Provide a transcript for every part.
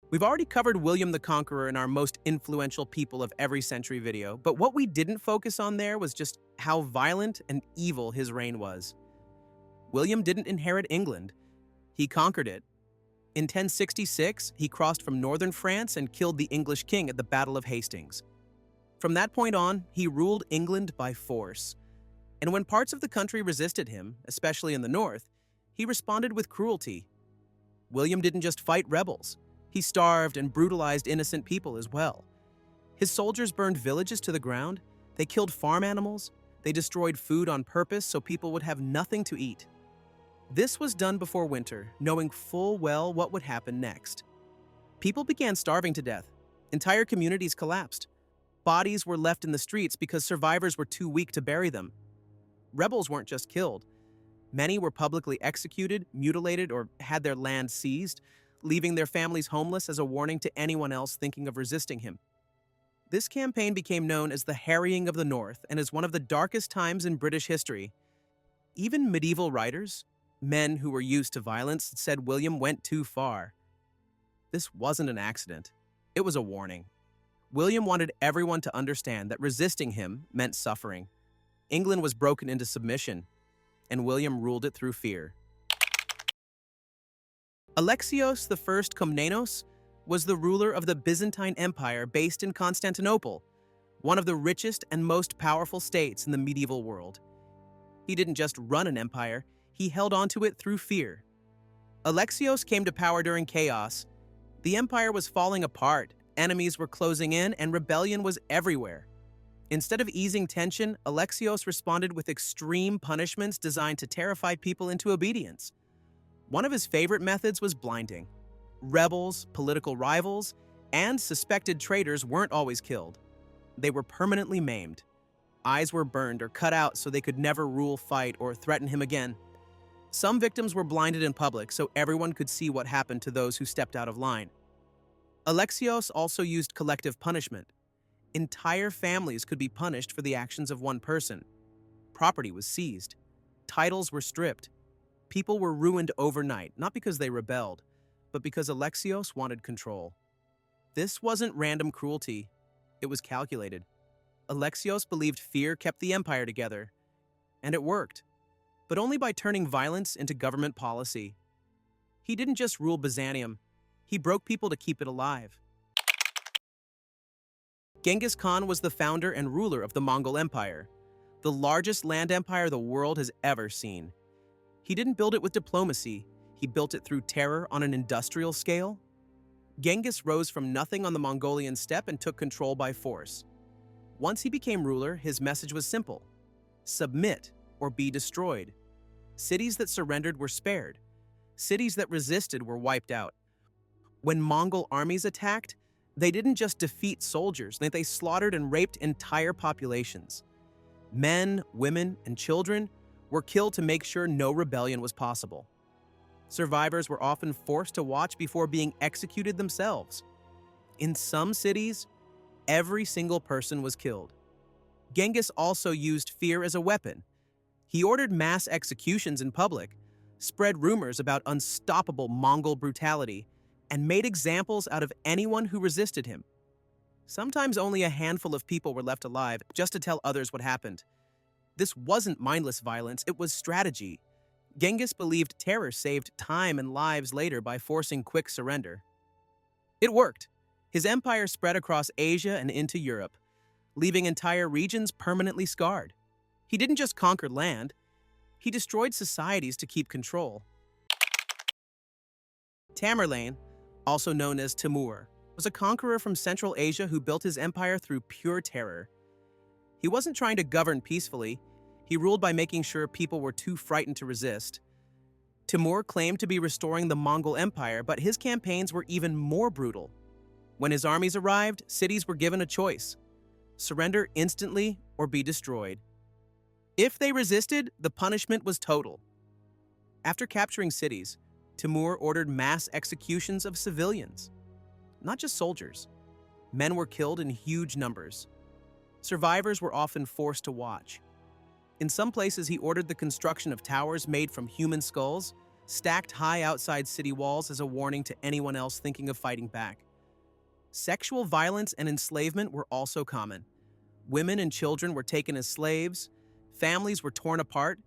We've already covered William the Conqueror in our most influential people of every century video, but what we didn't focus on there was just how violent and evil his reign was. William didn't inherit England, he conquered it. In 1066, he crossed from northern France and killed the English king at the Battle of Hastings. From that point on, he ruled England by force. And when parts of the country resisted him, especially in the north, he responded with cruelty. William didn't just fight rebels. He starved and brutalized innocent people as well. His soldiers burned villages to the ground, they killed farm animals, they destroyed food on purpose so people would have nothing to eat. This was done before winter, knowing full well what would happen next. People began starving to death. Entire communities collapsed. Bodies were left in the streets because survivors were too weak to bury them. Rebels weren't just killed. Many were publicly executed, mutilated, or had their land seized, leaving their families homeless as a warning to anyone else thinking of resisting him. This campaign became known as the Harrying of the North and is one of the darkest times in British history. Even medieval writers, men who were used to violence, said William went too far. This wasn't an accident. It was a warning. William wanted everyone to understand that resisting him meant suffering. England was broken into submission, and William ruled it through fear. Alexios I Komnenos was the ruler of the Byzantine Empire based in Constantinople, one of the richest and most powerful states in the medieval world. He didn't just run an empire, he held onto it through fear. Alexios came to power during chaos. The empire was falling apart, enemies were closing in, and rebellion was everywhere. Instead of easing tension, Alexios responded with extreme punishments designed to terrify people into obedience. One of his favorite methods was blinding. Rebels, political rivals, and suspected traitors weren't always killed. They were permanently maimed. Eyes were burned or cut out so they could never rule, fight, or threaten him again. Some victims were blinded in public so everyone could see what happened to those who stepped out of line. Alexios also used collective punishment. Entire families could be punished for the actions of one person. Property was seized. Titles were stripped. People were ruined overnight, not because they rebelled, but because Alexios wanted control. This wasn't random cruelty. It was calculated. Alexios believed fear kept the empire together. And it worked. But only by turning violence into government policy. He didn't just rule Byzantium. He broke people to keep it alive. Genghis Khan was the founder and ruler of the Mongol Empire, the largest land empire the world has ever seen. He didn't build it with diplomacy, he built it through terror on an industrial scale. Genghis rose from nothing on the Mongolian steppe and took control by force. Once he became ruler, his message was simple: submit or be destroyed. Cities that surrendered were spared. Cities that resisted were wiped out. When Mongol armies attacked, they didn't just defeat soldiers, they slaughtered and raped entire populations. Men, women, and children were killed to make sure no rebellion was possible. Survivors were often forced to watch before being executed themselves. In some cities, every single person was killed. Genghis also used fear as a weapon. He ordered mass executions in public, spread rumors about unstoppable Mongol brutality, and made examples out of anyone who resisted him. Sometimes only a handful of people were left alive just to tell others what happened. This wasn't mindless violence, it was strategy. Genghis believed terror saved time and lives later by forcing quick surrender. It worked. His empire spread across Asia and into Europe, leaving entire regions permanently scarred. He didn't just conquer land, he destroyed societies to keep control. Tamerlane, also known as Timur, was a conqueror from Central Asia who built his empire through pure terror. He wasn't trying to govern peacefully, he ruled by making sure people were too frightened to resist. Timur claimed to be restoring the Mongol Empire, but his campaigns were even more brutal. When his armies arrived, cities were given a choice: surrender instantly or be destroyed. If they resisted, the punishment was total. After capturing cities, Timur ordered mass executions of civilians. Not just soldiers. Men were killed in huge numbers. Survivors were often forced to watch. In some places, he ordered the construction of towers made from human skulls, stacked high outside city walls as a warning to anyone else thinking of fighting back. Sexual violence and enslavement were also common. Women and children were taken as slaves, families were torn apart,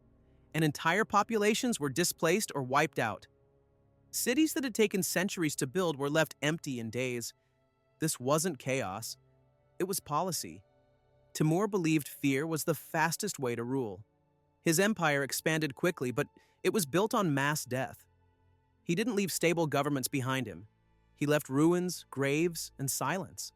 and entire populations were displaced or wiped out. Cities that had taken centuries to build were left empty in days. This wasn't chaos, it was policy. Timur believed fear was the fastest way to rule. His empire expanded quickly, but it was built on mass death. He didn't leave stable governments behind him. He left ruins, graves, and silence.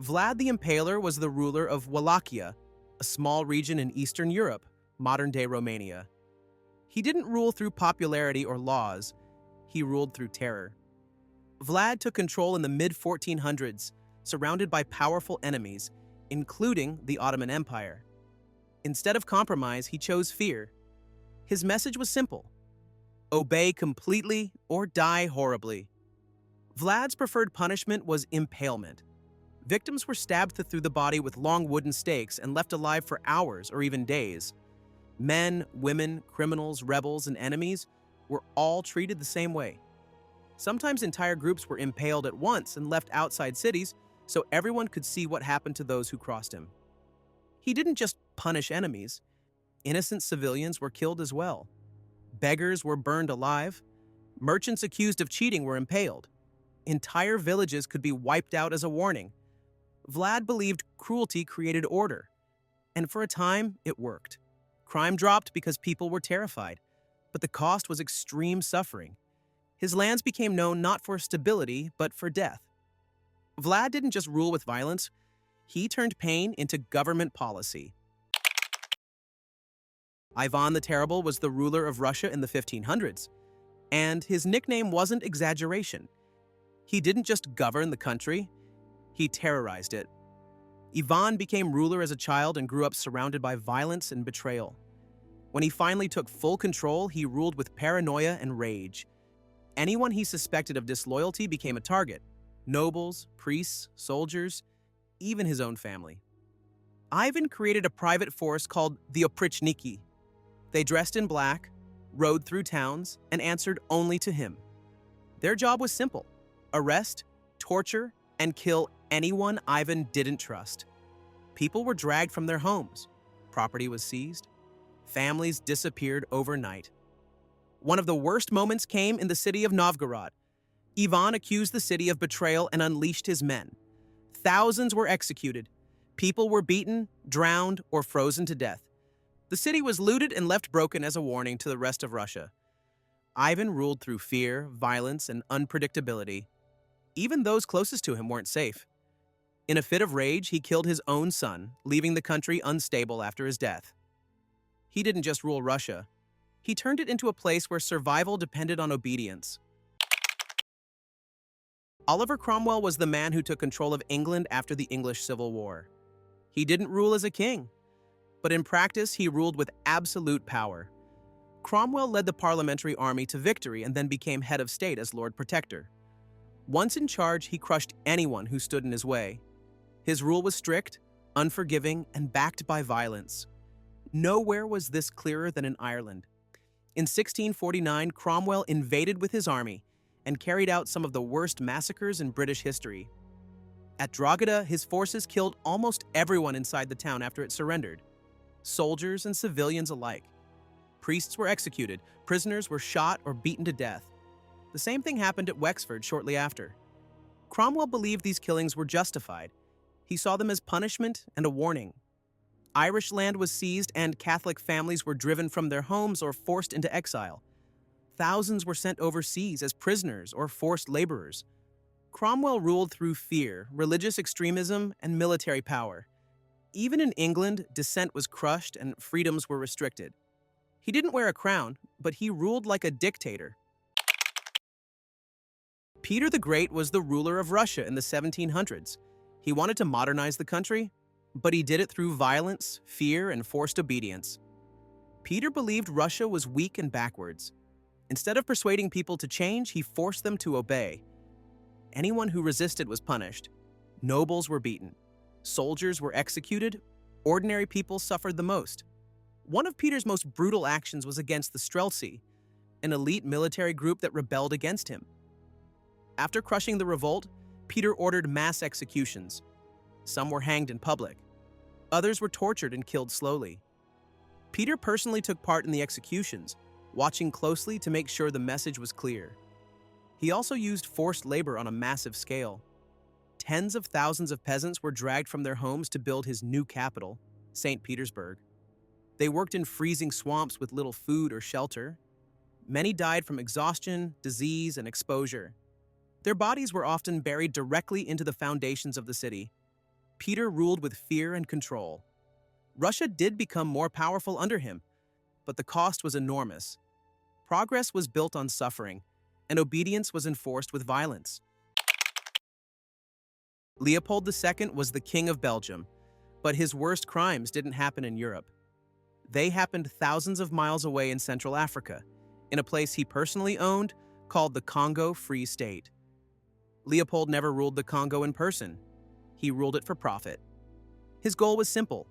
Vlad the Impaler was the ruler of Wallachia, a small region in Eastern Europe, modern-day Romania. He didn't rule through popularity or laws, he ruled through terror. Vlad took control in the mid-1400s, surrounded by powerful enemies, including the Ottoman Empire. Instead of compromise, he chose fear. His message was simple: obey completely or die horribly. Vlad's preferred punishment was impalement. Victims were stabbed through the body with long wooden stakes and left alive for hours or even days. Men, women, criminals, rebels, and enemies were all treated the same way. Sometimes entire groups were impaled at once and left outside cities so everyone could see what happened to those who crossed him. He didn't just punish enemies. Innocent civilians were killed as well. Beggars were burned alive. Merchants accused of cheating were impaled. Entire villages could be wiped out as a warning. Vlad believed cruelty created order, and for a time, it worked. Crime dropped because people were terrified, but the cost was extreme suffering. His lands became known not for stability, but for death. Vlad didn't just rule with violence, he turned pain into government policy. Ivan the Terrible was the ruler of Russia in the 1500s, and his nickname wasn't exaggeration. He didn't just govern the country, he terrorized it. Ivan became ruler as a child and grew up surrounded by violence and betrayal. When he finally took full control, he ruled with paranoia and rage. Anyone he suspected of disloyalty became a target: nobles, priests, soldiers, even his own family. Ivan created a private force called the Oprichniki. They dressed in black, rode through towns, and answered only to him. Their job was simple: arrest, torture, and kill anyone Ivan didn't trust. People were dragged from their homes. Property was seized. Families disappeared overnight. One of the worst moments came in the city of Novgorod. Ivan accused the city of betrayal and unleashed his men. Thousands were executed. People were beaten, drowned, or frozen to death. The city was looted and left broken as a warning to the rest of Russia. Ivan ruled through fear, violence, and unpredictability. Even those closest to him weren't safe. In a fit of rage, he killed his own son, leaving the country unstable after his death. He didn't just rule Russia. He turned it into a place where survival depended on obedience. Oliver Cromwell was the man who took control of England after the English Civil War. He didn't rule as a king, but in practice, he ruled with absolute power. Cromwell led the parliamentary army to victory and then became head of state as Lord Protector. Once in charge, he crushed anyone who stood in his way. His rule was strict, unforgiving, and backed by violence. Nowhere was this clearer than in Ireland. In 1649, Cromwell invaded with his army and carried out some of the worst massacres in British history. At Drogheda, his forces killed almost everyone inside the town after it surrendered, soldiers and civilians alike. Priests were executed, prisoners were shot or beaten to death. The same thing happened at Wexford shortly after. Cromwell believed these killings were justified. He saw them as punishment and a warning. Irish land was seized and Catholic families were driven from their homes or forced into exile. Thousands were sent overseas as prisoners or forced laborers. Cromwell ruled through fear, religious extremism, and military power. Even in England, dissent was crushed and freedoms were restricted. He didn't wear a crown, but he ruled like a dictator. Peter the Great was the ruler of Russia in the 1700s. He wanted to modernize the country, but he did it through violence, fear, and forced obedience. Peter believed Russia was weak and backwards. Instead of persuading people to change, he forced them to obey. Anyone who resisted was punished. Nobles were beaten. Soldiers were executed. Ordinary people suffered the most. One of Peter's most brutal actions was against the Streltsy, an elite military group that rebelled against him. After crushing the revolt, Peter ordered mass executions. Some were hanged in public. Others were tortured and killed slowly. Peter personally took part in the executions, watching closely to make sure the message was clear. He also used forced labor on a massive scale. Tens of thousands of peasants were dragged from their homes to build his new capital, St. Petersburg. They worked in freezing swamps with little food or shelter. Many died from exhaustion, disease, and exposure. Their bodies were often buried directly into the foundations of the city. Peter ruled with fear and control. Russia did become more powerful under him, but the cost was enormous. Progress was built on suffering, and obedience was enforced with violence. Leopold II was the King of Belgium, but his worst crimes didn't happen in Europe. They happened thousands of miles away in Central Africa, in a place he personally owned called the Congo Free State. Leopold never ruled the Congo in person. He ruled it for profit. His goal was simple: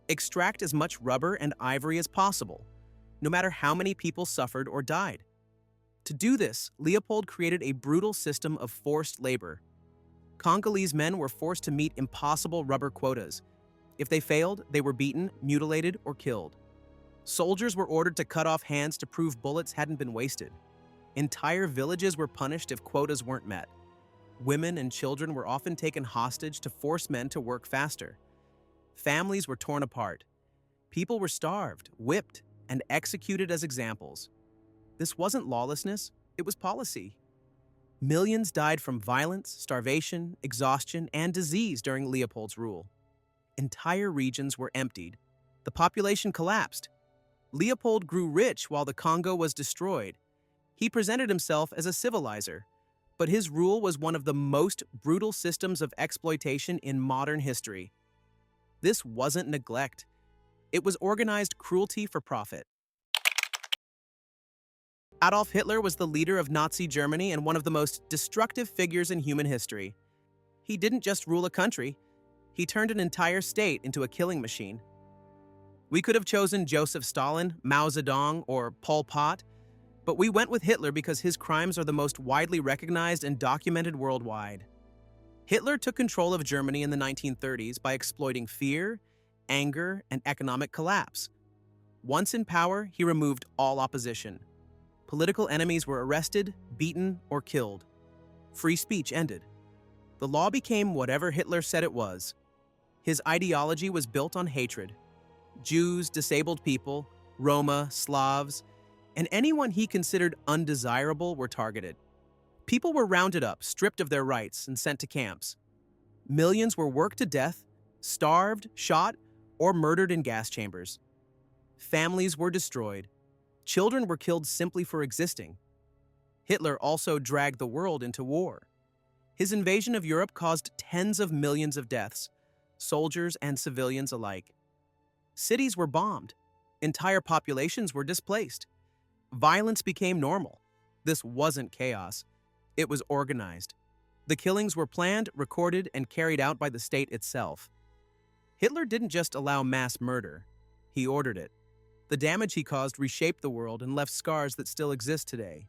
extract as much rubber and ivory as possible, no matter how many people suffered or died. To do this, Leopold created a brutal system of forced labor. Congolese men were forced to meet impossible rubber quotas. If they failed, they were beaten, mutilated, or killed. Soldiers were ordered to cut off hands to prove bullets hadn't been wasted. Entire villages were punished if quotas weren't met. Women and children were often taken hostage to force men to work faster. Families were torn apart. People were starved, whipped, and executed as examples. This wasn't lawlessness, it was policy. Millions died from violence, starvation, exhaustion, and disease during Leopold's rule. Entire regions were emptied. The population collapsed. Leopold grew rich while the Congo was destroyed. He presented himself as a civilizer, but his rule was one of the most brutal systems of exploitation in modern history. This wasn't neglect. It was organized cruelty for profit. Adolf Hitler was the leader of Nazi Germany and one of the most destructive figures in human history. He didn't just rule a country, he turned an entire state into a killing machine. We could have chosen Joseph Stalin, Mao Zedong, or Pol Pot, but we went with Hitler because his crimes are the most widely recognized and documented worldwide. Hitler took control of Germany in the 1930s by exploiting fear, anger, and economic collapse. Once in power, he removed all opposition. Political enemies were arrested, beaten, or killed. Free speech ended. The law became whatever Hitler said it was. His ideology was built on hatred. Jews, disabled people, Roma, Slavs, and anyone he considered undesirable were targeted. People were rounded up, stripped of their rights, and sent to camps. Millions were worked to death, starved, shot, or murdered in gas chambers. Families were destroyed. Children were killed simply for existing. Hitler also dragged the world into war. His invasion of Europe caused tens of millions of deaths, soldiers and civilians alike. Cities were bombed. Entire populations were displaced. Violence became normal. This wasn't chaos. It was organized. The killings were planned, recorded, and carried out by the state itself. Hitler didn't just allow mass murder. He ordered it. The damage he caused reshaped the world and left scars that still exist today.